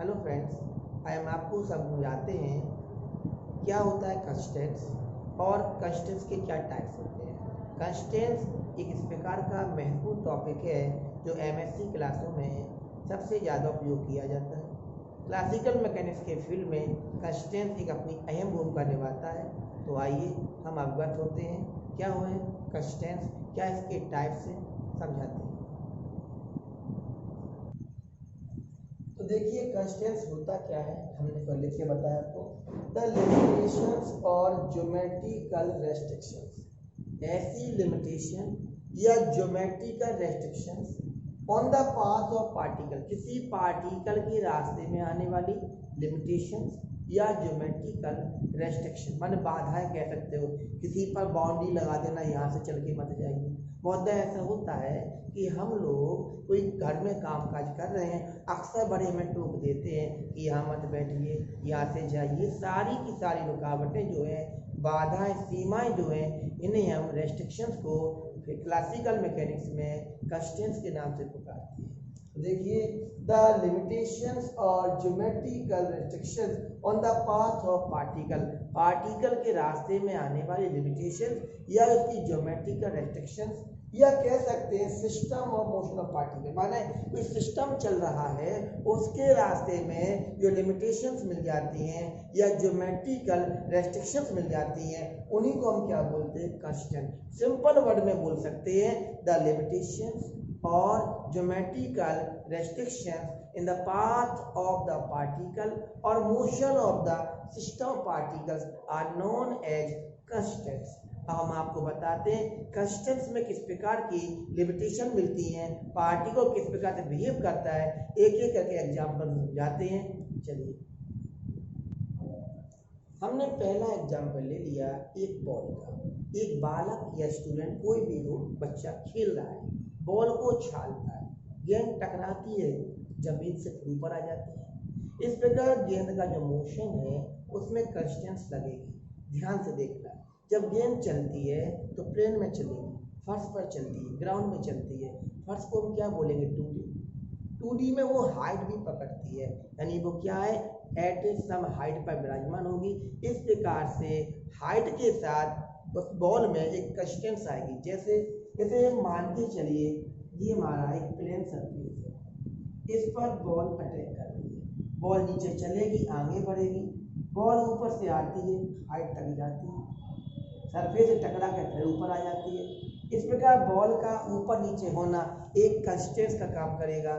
Hello friends, हम आपको समझाते हैं क्या होता है कंस्टेंट्स और कंस्टेंट्स के क्या टाइप्स होते हैं। कंस्टेंट्स एक इस प्रकार का महत्वपूर्ण टॉपिक है जो एमएससी क्लासों में सबसे ज़्यादा उपयोग किया जाता है। क्लासिकल मैकेनिक्स के फील्ड में कंस्टेंट्स एक अपनी अहम भूमिका निभाता है। तो आइए हम अवगत होते हैं क्या हुए कंस्टेंट्स, क्या इसके टाइप्स हैं, समझाते हैं। तो देखिए कंस्टेंट्स होता क्या है, हमने पहले लिख के बताया आपको। द लिमिटेशंस और ज्योमेट्रिकल रेस्ट्रिक्शंस, ऐसी लिमिटेशन या geometrical restrictions on the path of particle, किसी पार्टिकल के रास्ते में आने वाली लिमिटेशंस या ज्योमेट्रिकल रेस्ट्रिक्शन माने बाधाएं कह सकते हो। किसी पर बाउंड्री लगा देना, यहाँ से चल के मत जाइए। बहुत ऐसा होता है कि हम लोग कोई घर में काम काज कर रहे हैं, अक्सर बड़े में टोक देते हैं कि यहाँ मत बैठिए, यहाँ से जाइए। सारी की सारी रुकावटें जो है, बाधाएं, सीमाएं जो है, इन्हें हम रेस्ट्रिक्शंस को क्लासिकल मैकेनिक्स में कंस्ट्रेंट्स के नाम से पुकारते हैं। देखिए द लिमिटेशंस और geometrical restrictions on the path of particle, particle के रास्ते में आने वाली लिमिटेशन या उसकी ज्योमेट्रिकल रेस्ट्रिक्शंस, या कह सकते हैं system of motion of particle, माने कोई सिस्टम चल रहा है उसके रास्ते में जो लिमिटेशंस मिल जाती हैं या ज्योमेट्रिकल रेस्ट्रिक्शंस मिल जाती हैं, उन्हीं को हम क्या बोलते हैं, कंस्टेंट। सिंपल वर्ड में बोल सकते हैं द लिमिटेशंस और geometrical restrictions in the path of the particle और motion of the system particles are known as constants. हम आपको बताते हैं कंस्टेंट्स में किस प्रकार की लिमिटेशन मिलती हैं, पार्टिकल किस प्रकार से बिहेव करता है, एक एक करके एग्जांपल समझाते हैं। चलिए हमने पहला एग्जांपल ले लिया एक बॉल का। एक बालक या स्टूडेंट कोई भी हो, बच्चा खेल रहा है, बॉल को उछालता है, गेंद टकराती है, जमीन से ऊपर आ जाती है। इस प्रकार गेंद का जो मोशन है उसमें कंस्टेंट्स लगेगी। ध्यान से देखना, जब गेंद चलती है तो प्लेन में चलेगी, फर्श पर चलती है, ग्राउंड में चलती है। फर्श को हम क्या बोलेंगे, 2D। 2D में वो हाइट भी पकड़ती है, यानी वो क्या है, एट सम हाइट पर विराजमान होगी। इस प्रकार से हाइट के साथ उस बॉल में एक कंस्टेंट्स आएगी। जैसे मान के चलिए ये हमारा एक प्लेन सरफेस है, इस पर बॉल अटैक कर रही है, बॉल नीचे चलेगी, आगे बढ़ेगी, बॉल ऊपर से आती है, हाइट तक जाती है, सरफेस से टकरा कर फिर ऊपर आ जाती है। इस प्रकार बॉल का ऊपर नीचे होना एक कंस्टेंट्स का काम करेगा,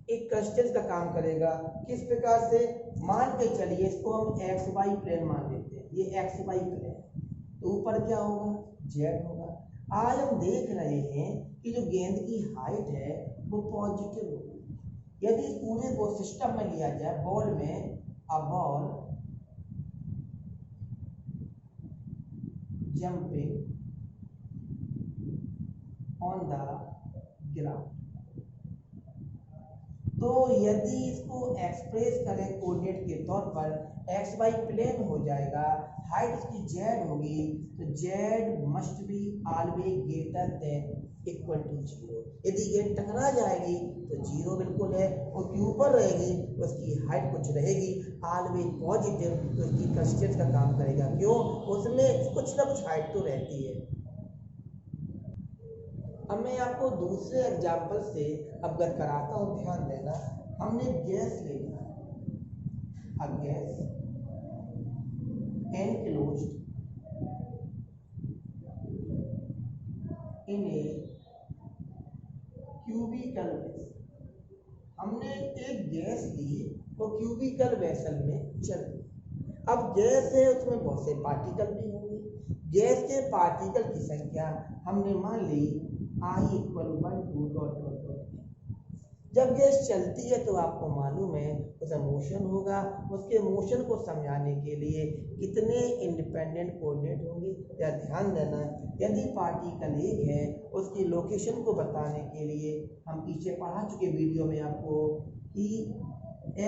एक कंस्टेंट्स का काम करेगा। किस प्रकार से, मान के चलिए इसको हम एक्स वाई प्लेन मान लेते हैं, ये एक्स वाई प्लेन, तो ऊपर क्या होगा, जेड होगा। आज हम देख रहे हैं कि जो गेंद की हाइट है वो पॉजिटिव होगी। यदि इस पूरे को सिस्टम में लिया जाए, बॉल में a ball jumping on the ground, तो यदि इसको एक्सप्रेस करें कोऑर्डिनेट के तौर पर, एक्स वाई प्लेन हो जाएगा, हाइट इसकी जेड होगी, तो Z must be always greater than equal to 0। यदि गेंद टकरा जाएगी तो 0 बिल्कुल है, उसके ऊपर रहेगी, उसकी हाइट कुछ रहेगी ऑलवेज पॉजिटिव, तो इसकी कंस्टेंट्स का काम करेगा। क्यों, उसमें कुछ ना कुछ हाइट तो रहती है। अब मैं आपको दूसरे एग्जाम्पल से अवगत कराता हूँ, ध्यान देना। हमने गैस ले लिया, अब gas enclosed in a cubical vessel. हमने एक गैस ली, वो क्यूबिकल वेसल में चल रही। अब गैस है, उसमें बहुत से पार्टिकल भी होंगे। गैस के पार्टिकल की संख्या हमने मान ली I = 1 2 जब गैस चलती है तो आपको मालूम है उसका मोशन होगा। उसके मोशन को समझाने के लिए कितने इंडिपेंडेंट कोऑर्डिनेट होंगे, या ध्यान देना, यदि पार्टिकल एक है उसकी लोकेशन को बताने के लिए हम पीछे पढ़ा चुके वीडियो में आपको कि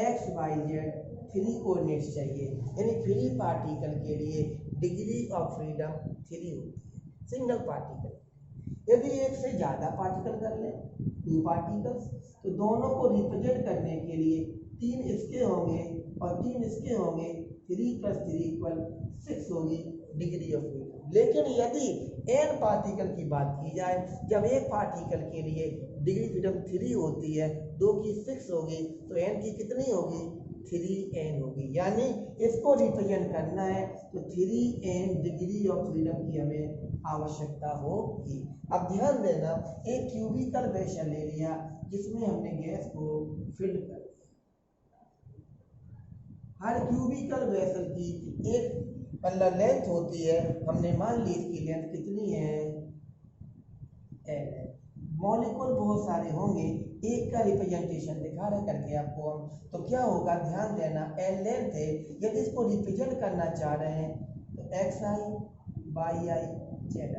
एक्स वाई जेड 3 कोऑर्डिनेट्स चाहिए, यानी फ्री पार्टिकल के लिए डिग्री ऑफ फ्रीडम 3 होती है सिंगल पार्टिकल। यदि एक से ज़्यादा पार्टिकल कर लें, 2 पार्टिकल्स, तो दोनों को रिप्रेजेंट करने के लिए 3 इसके होंगे और 3 इसके होंगे, 3 + 3 = 6 होगी डिग्री ऑफ फ्रीडम। लेकिन यदि n पार्टिकल की बात की जाए, जब एक पार्टिकल के लिए डिग्री फ्रीडम 3 होती है, 2 की 6 होगी, तो n की कितनी होगी, 3n होगी। यानी इसको रिप्रेजेंट करना है तो 3n डिग्री ऑफ फ्रीडम की हमें आवश्यकता होगी। अब ध्यान देना, एक क्यूबिकल वेसल ले लिया जिसमें हमने गैस को फिल कर दिया। हर क्यूबिकल वेसल की एक मतलब लेंथ होती है, हमने मान ली इसकी लेंथ कितनी है, l। मॉलिक्यूल बहुत सारे होंगे, एक का रिप्रेजेंटेशन दिखा रहे करके आपको हम, तो क्या होगा ध्यान देना, l लेंथ है, यदि इसको रिप्रेजेंट करना चाह रहे हैं तो xi, yi, zi,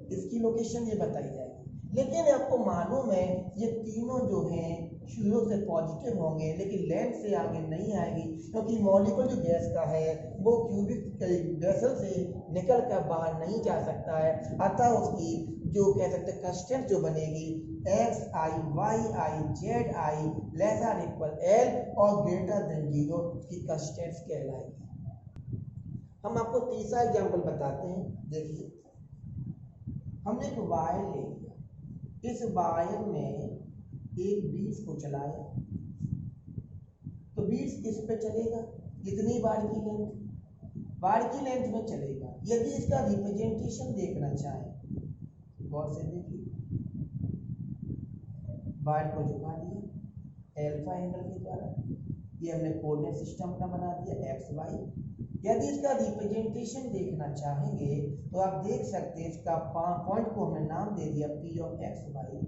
इसकी लोकेशन ये बताई जाएगी। लेकिन आपको मालूम है ये तीनों जो हैं शुरू से पॉजिटिव होंगे, लेकिन लेंथ से आगे नहीं आएगी, क्योंकि मॉलिक्यूल जो गैस का है वो क्यूबिक वेसल से निकल कर बाहर नहीं जा सकता है। अतः उसकी जो कह सकते हैं कांस्टेंट जो बनेगी xi, yi, zi lesser equal l और ग्रेटर देन 0 की कांस्टेंट्स कहलाएगी। हम आपको तीसरा एग्जांपल बताते हैं। देखिए, हमने एक वायर ले लिया, इस वायर में एक बीड्स को चलाया, तो बीड्स किस पे चलेगा, कितनी बार की लेंथ में चलेगा। यदि इसका रिप्रेजेंटेशन देखना चाहें, गौर से देखिए, वायर को झुका दिया अल्फा एंगल के द्वारा, ये हमने कोऑर्डिनेट सिस्टम का बना दिया एक्स वाई। यदि इसका रिप्रेजेंटेशन देखना चाहेंगे तो आप देख सकते हैं, इसका पॉइंट को हमने नाम दे दिया पी ऑफ एक्स वाई।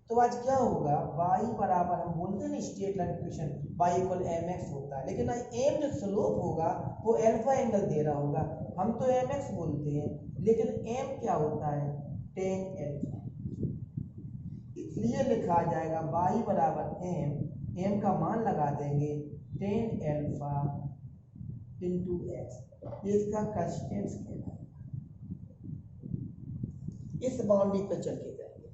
तो आज क्या होगा, y बराबर, हम बोलते हैं ना straight line equation y = mx होता है, लेकिन m जो स्लोप होगा वो अल्फा एंगल दे रहा होगा, हम तो mx बोलते हैं, लेकिन m क्या होता है, tan अल्फा। इसलिए लिखा जाएगा y बराबर m का मान लगा देंगे tan अल्फा इंटू x, ये इसका कांस्टेंट कहलाएगा। इस बाउंड्री पर चल के जाएंगे।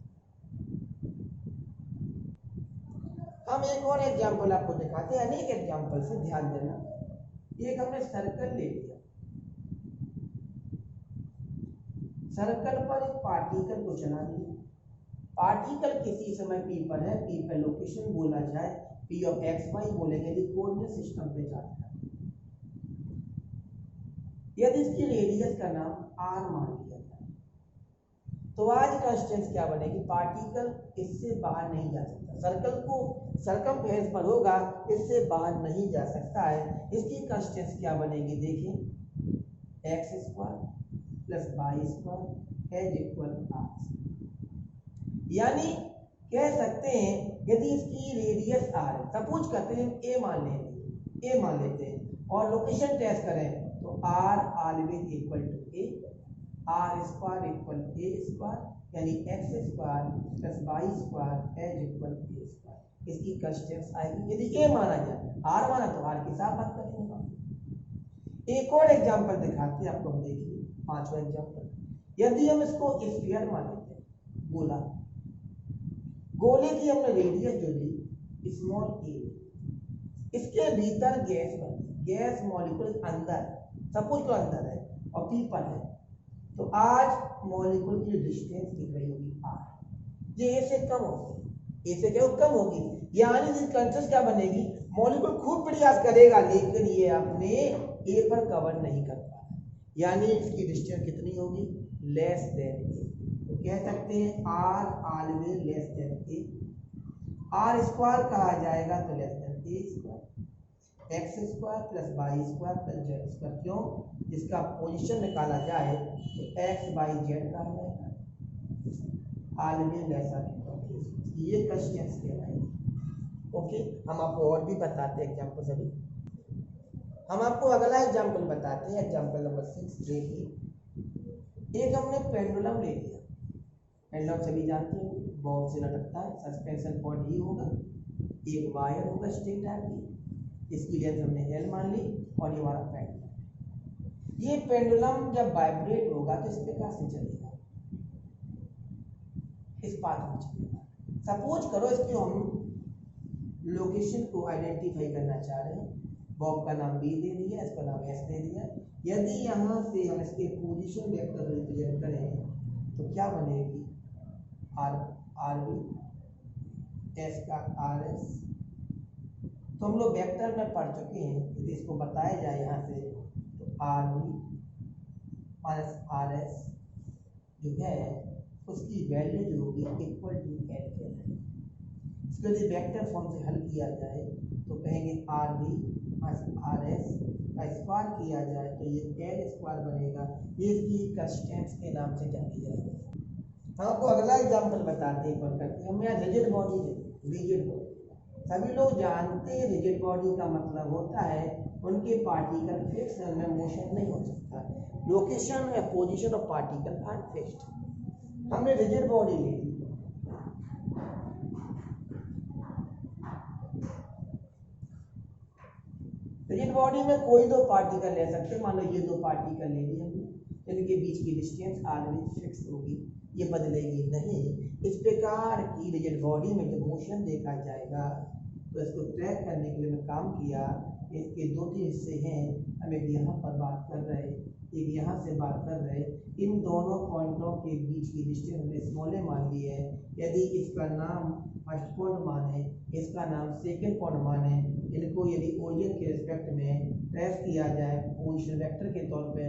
हम एक और एग्जांपल आपको दिखाते हैं, अनेक एग्जांपल से, ध्यान देना। एक हमने सर्कल ले लिया, सर्कल पर एक पार्टिकल को चला दिया, पार्टिकल किसी समय p पर है, p पर लोकेशन बोला जाए p ऑफ एक्स वाई बोलेंगे, यदि कोऑर्डिनेट सिस्टम पे जाता है। यदि इसकी रेडियस का नाम r मान लिया जाए, तो आज कांस्टेंट क्या बनेगी, पार्टिकल इससे बाहर नहीं जा सकता, सर्कल को सरकमफ्रेंस पर होगा, इससे बाहर नहीं जा सकता है। इसकी कांस्टेंट क्या बनेगी, देखिए x² + y² = r। यानी कह सकते हैं यदि इसकी रेडियस r है, सपोज करते हैं a मान लेते हैं और लोकेशन टेस्ट करें तो r always equal to a, r² equal a², यानी x² + y² = a²। इसकी कांस्टेंट आएगी यदि a माना जाए, r माना तो r की साफ बात करेंगे। एक और एग्जांपल दिखाते हैं आपको, हम देखिए पांचवा एग्जांपल। यदि हम इसको स्फीयर मान लेते हैं, गोले की हमने रेडियस जो ली स्मॉल a, इसके भीतर गैस बनती, गैस मॉलिक्यूल अंदर, सपोज तो अंदर है और p पर है, तो आज मॉलिक्यूल की डिस्टेंस दिख रही होगी r, ये a से कम होगी, a से क्या कम होगी, यानी इसकी कांस्टेंट क्या बनेगी, मॉलिक्यूल खूब प्रयास करेगा लेकिन ये अपने a पर कवर नहीं कर पा रहा, यानी इसकी डिस्टेंस कितनी होगी, लेस देन a। तो कह सकते हैं r always less than a, r² कहा जाएगा तो less than a², x² + y² + z²। क्यों, इसका पोजीशन निकाला जाए तो x y z कहा जाएगा, ऑलवेज लेसर देन, ये कांस्टेंट कहलाएगी। ओके, हम आपको और भी बताते हैं एग्जांपल सभी। हम आपको अगला एग्जांपल बताते हैं, एग्जांपल नंबर 6। देखिए, एक हमने पेंडुलम ले लिया, पेंडुलम सभी जानते हैं बॉक्स से लटकता है, सस्पेंशन पॉइंट ही होगा, एक वायर होगा स्ट्रिंग टाइप की, इसकी लेंथ हमने l मान ली और ये हमारा पेंडुलम। ये पेंडुलम जब वाइब्रेट होगा तो इस प्रकार से चलेगा, इस पाथ में चलेगा। सपोज करो इसकी हम लोकेशन को आइडेंटिफाई करना चाह रहे हैं। बॉब का नाम बी दे दिया, इसका नाम एस दे दिया। यदि यहाँ से हम इसके पोजीशन वेक्टर रिप्रेजेंट करें तो क्या बनेगी, आर बी, एस का आर एस। तो हम लोग वेक्टर में पढ़ चुके हैं, यदि इसको बताया जाए यहाँ से तो R B minus R S जो है उसकी वैल्यू जो होगी इक्वल टू एल कहलाएगी। इसको यदि वेक्टर फॉर्म से हल किया जाए तो कहेंगे R B minus R S का स्क्वायर किया जाए तो ये एल स्क्वायर बनेगा। ये इसकी कंस्टेंट्स के नाम से जानी जाएगी। हम आपको अगला एग्जाम्पल बताते हैं, करते हैं। हम यहाँ रिजिड बॉडी, रिजिड बॉडी सभी लोग जानते हैं। रिजिड बॉडी का मतलब होता है उनके पार्टिकल फिक्स है, उनमें मोशन नहीं हो सकता। लोकेशन या position of particle are fixed. हमने रिजिड बॉडी ली थी, रिजिड बॉडी में कोई दो पार्टिकल ले सकते। मान लो ये दो पार्टिकल ले लिए हमने, इनके बीच की डिस्टेंस आर भी फिक्स होगी, ये बदलेगी नहीं। इस प्रकार की रिजिड बॉडी में जब मोशन देखा जाएगा तो इसको ट्रैक करने के लिए मैं काम किया। इसके दो तीन हिस्से हैं, हम एक यहाँ पर बात कर रहे, एक यहाँ से बात कर रहे। इन दोनों पॉइंटों के बीच की डिस्टेंस हमने स्मॉल ए मान ली है। यदि इसका नाम फर्स्ट पॉइंट माने, इसका नाम सेकंड पॉइंट माने, इनको यदि ओरिजिन के रिस्पेक्ट में ट्रेस किया जाए पोजीशन वेक्टर के तौर पे,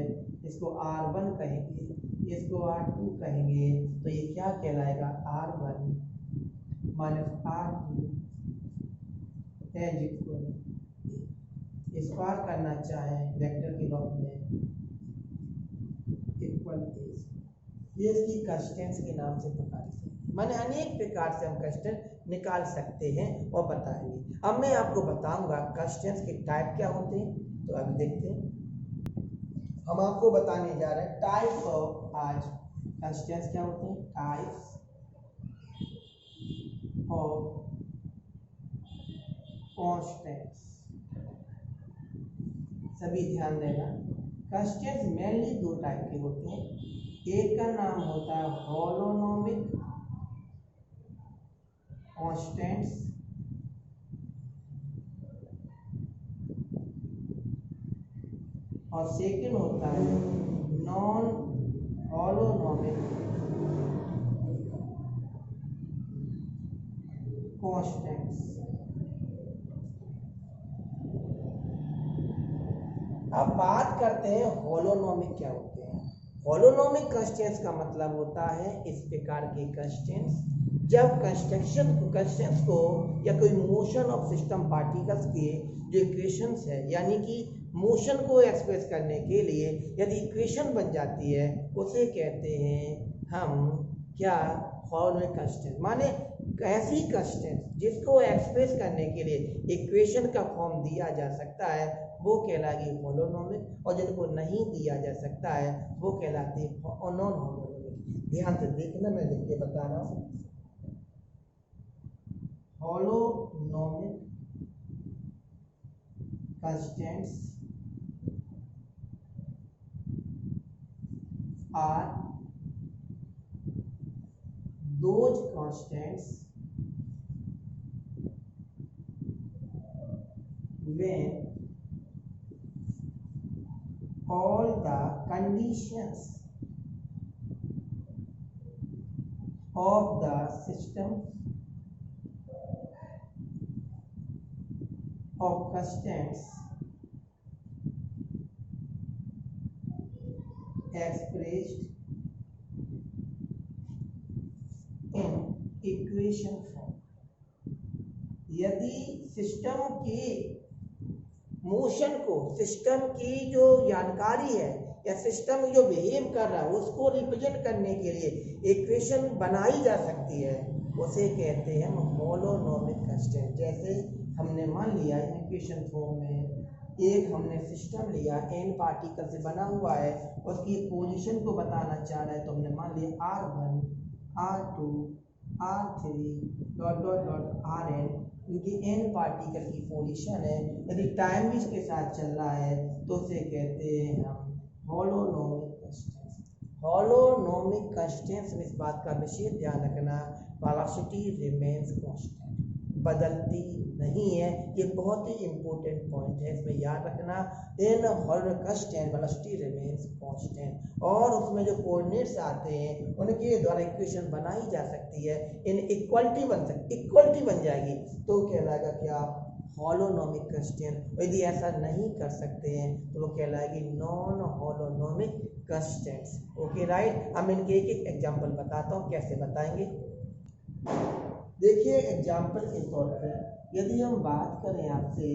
इसको R1 कहेंगे, इसको R2 कहेंगे, तो ये क्या कहलाएगा, R1 minus R2 as equal. Square करना चाहें वेक्टर के लॉ में इक्वल एज, ये इसकी कंस्टेंट्स के नाम से प्रकाशित है। माने अनेक प्रकार से हम कंस्टेंट निकाल सकते हैं और बताएंगे। अब मैं आपको बताऊंगा कंस्टेंट्स के टाइप क्या होते हैं। तो अभी देखते हैं, हम आपको बताने जा रहे हैं टाइप्स ऑफ आज कंस्टेंट्स क्या होते हैं, टाइप्स ऑफ कांस्टेंट्स। सभी ध्यान देना, कंस्टेंट्स मेनली दो टाइप के होते हैं। एक का नाम होता है होलोनोमिक कांस्टेंट्स, और सेकंड होता है नॉन होलोनोमिक कांस्टेंट्स। अब बात करते हैं होलोनोमिक क्या होते हैं। होलोनोमिक कंस्टेंट्स का मतलब होता है इस प्रकार के कंस्टेंट्स जब कंस्टेंट्स को या कोई मोशन ऑफ सिस्टम पार्टिकल्स के जो इक्वेशंस है, यानी कि मोशन को एक्सप्रेस करने के लिए यदि इक्वेशन बन जाती है उसे कहते हैं हम क्या, होलोनोमिक कंस्टेंट। माने ऐसी कंस्टेंट जिसको एक्सप्रेस करने के लिए इक्वेशन का फॉर्म दिया जा सकता है वो कहलाएगी होलोनोमिक, और जिनको नहीं दिया जा सकता है वो कहलाती है नॉन होलोनोमिक। ध्यान से देखना, मैं लिख के बता रहा हूँ। Holonomic constants are those constants when all the conditions of the system of constants expressed in equation form। यदि सिस्टम की मोशन को, सिस्टम की जो जानकारी है या सिस्टम जो बिहेव कर रहा है उसको रिप्रेजेंट करने के लिए इक्वेशन बनाई जा सकती है, उसे कहते हैं हम होलोनोमिक कंस्टेंट। जैसे हमने मान लिया इक्वेशन फॉर्म में एक हमने सिस्टम लिया, n पार्टिकल से बना हुआ है, उसकी पोजीशन को बताना चाह रहा है, तो हमने मान लिया R1 R2 R3 dot dot dot Rn, क्योंकि n पार्टिकल की पोजीशन है। यदि टाइम भी इसके साथ चल रहा है तो उसे कहते हैं हम होलोनोमिक कंस्टेंट्स। होलोनोमिक कंस्टेंट्स में इस बात का विशेष ध्यान रखना, वेलोसिटी रिमेन्स कांस्टेंट। बदलती नहीं है। ये बहुत ही इंपॉर्टेंट पॉइंट है, इसमें याद रखना। इन हर कंस्टेंट वेलोसिटी रिमेन्स कांस्टेंट, और उसमें जो कोऑर्डिनेट्स आते हैं उनके द्वारा इक्वेशन बनाई जा सकती है, इन इक्वलिटी बन जाएगी तो कहलाएगा क्या, हॉलोनोमिक कंस्टेंट। यदि ऐसा नहीं कर सकते हैं तो वो कहलाएगी नॉन हॉलोनोमिक कंस्टेंट्स। Okay right. अब इनके एक एक एग्जांपल बताता हूँ, कैसे बताएंगे। देखिए एग्जांपल के तौर पर यदि हम बात करें आपसे,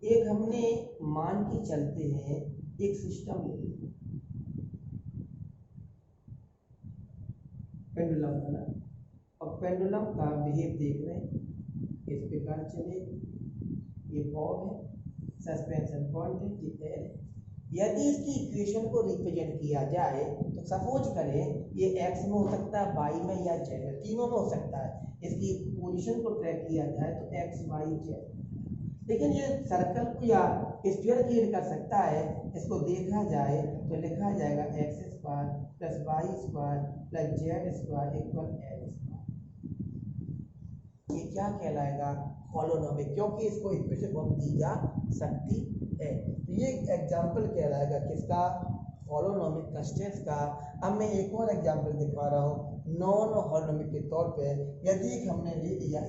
एक हमने मान के चलते हैं एक सिस्टम ले लीजिए, पेंडुलम है ना, और पेंडुलम का बिहेव देख रहे हैं, इस प्रकार चले, ये बॉब है, सस्पेंशन पॉइंट है, ये एयर है। यदि इसकी इक्वेशन को रिप्रेजेंट किया जाए तो सपोज करें ये एक्स में हो सकता है, वाई में या जेड में, तीनों में हो सकता है। इसकी पोजीशन को ट्रैक किया जाए तो एक्स वाई जेड, लेकिन ये सर्कल को या स्फीयर क्रिएट कर सकता है। इसको देखा जाए तो लिखा जाएगा X square plus Y square plus Z square equal L square. ये क्या कहलाएगा, हॉलोनोमिक, क्योंकि इसको इक्वेशन फॉर्म दी जा सकती है। तो ये एग्जांपल कहलाएगा किसका, हॉलोनोमिक कंस्टेंट्स का। अब मैं एक और एग्जांपल दिखा रहा हूँ नॉन हॉलोनोमिक के तौर पे। यदि हमने ले लिया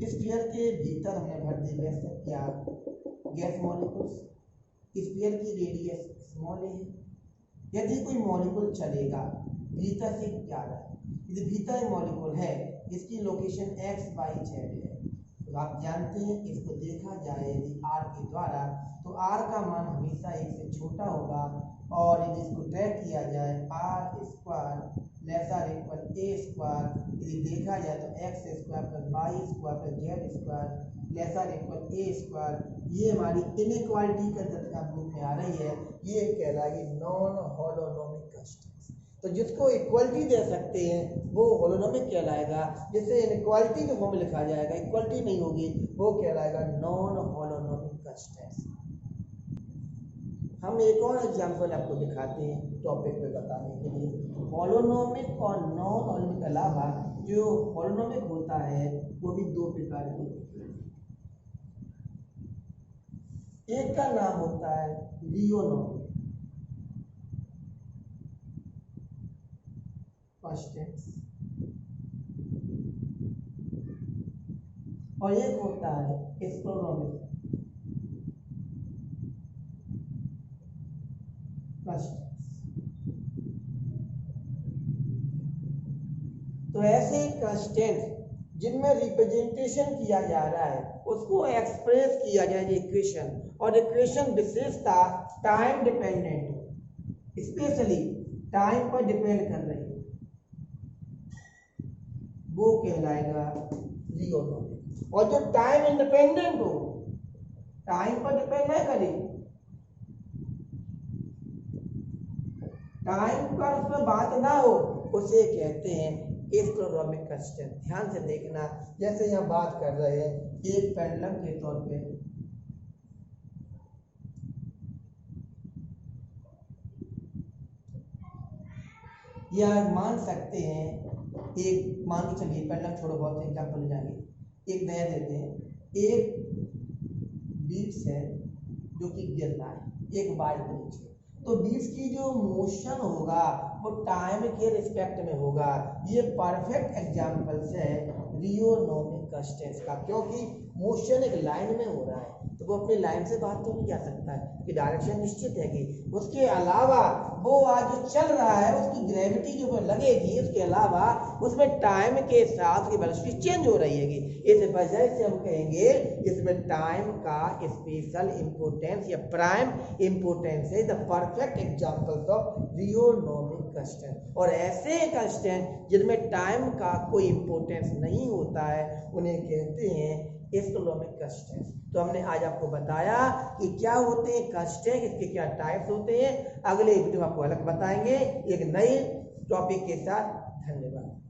स्फीयर के भीतर हमने भर दी गैस मॉलिक्यूल्स, स्फीयर की रेडियस स्मॉल है। यदि कोई मॉलिक्यूल चलेगा भीतर से जा रहा है, यदि भीतर मॉलिक्यूल है इसकी लोकेशन एक्स वाई जेड है, तो आप जानते हैं इसको देखा जाए यदि आर के द्वारा तो आर का मान हमेशा एक से छोटा होगा, और यदि इसको ट्रैक किया जाए R square lesser equal A square, यदि देखा जाए तो X square plus Y square plus Z square lesser equal A square, ये हमारी इनइक्वालिटी का रूप में आ रही है। ये कहलाएगी नॉन हॉलोनोमिक कंस्टेंट्स। तो जिसको इक्वलिटी दे सकते हैं वो हॉलोनोमिक कहलाएगा, जिसे इनइक्वालिटी के फॉर्म में लिखा जाएगा, इक्वलिटी नहीं होगी, वो कहलाएगा नॉन हॉलोनोमिक कंस्टेंट्स। हम एक और एग्जांपल आपको दिखाते हैं टॉपिक पे बताने के लिए। हॉलोनोमिक और नॉन हॉलोनोमिक के अलावा जो हॉलोनोमिक होता है वो भी दो प्रकार के होते हैं। एक का नाम होता है रियोनोमिक कंस्टेंट्स, और एक होता है एस्ट्रोनोमिक कंस्टेंट्स। तो ऐसे कंस्टेंट जिनमें रिप्रेजेंटेशन किया जा रहा है उसको एक्सप्रेस किया जाए इक्वेशन, और इक्वेशन विशेषता टाइम डिपेंडेंट हो, स्पेशली टाइम पर डिपेंड कर रही है, वो कहलाएगा रियोनोमिक। और जो टाइम इंडिपेंडेंट हो, टाइम पर डिपेंड नहीं करे, टाइम का उसमें बात ना हो, उसे कहते हैं एस्ट्रोनोमिक कंस्टेंट। ध्यान से देखना, जैसे यहाँ बात कर रहे हैं एक पेंडुलम के तौर पे, या मान सकते हैं एक, मान के चलिए पेंडुलम छोड़ो, बहुत एग्जांपल हो जाएंगे। एक नया देते हैं, एक बीट्स है जो कि गिर रहा है एक बार के नीचे, तो बीट्स की जो मोशन होगा वो टाइम के रिस्पेक्ट में होगा। ये परफेक्ट एग्जांपल्स है रियोनोमिक कंस्टेंट्स का, क्योंकि मोशन एक लाइन में हो रहा है तो वो अपनी लाइन से बाहर तो नहीं जा सकता है कि डायरेक्शन निश्चित है कि, उसके अलावा वो आज जो चल रहा है उसकी ग्रेविटी जो लगेगी, उसके अलावा उसमें टाइम के साथ की वेलोसिटी चेंज हो रही है। इस वजह से हम कहेंगे इसमें टाइम का स्पेशल इंपोर्टेंस या प्राइम इंपोर्टेंस है, the perfect examples of rheonomic constant. और ऐसे कंस्टेंट जिनमें टाइम का कोई इंपोर्टेंस नहीं होता है उन्हें कहते हैं एस्ट्रोनोमिक कंस्टेंट। तो हमने आज आपको बताया कि क्या होते हैं कंस्टेंट, इसके क्या टाइप्स होते हैं। अगले वीडियो में आपको अलग बताएंगे एक नए टॉपिक के साथ। धन्यवाद।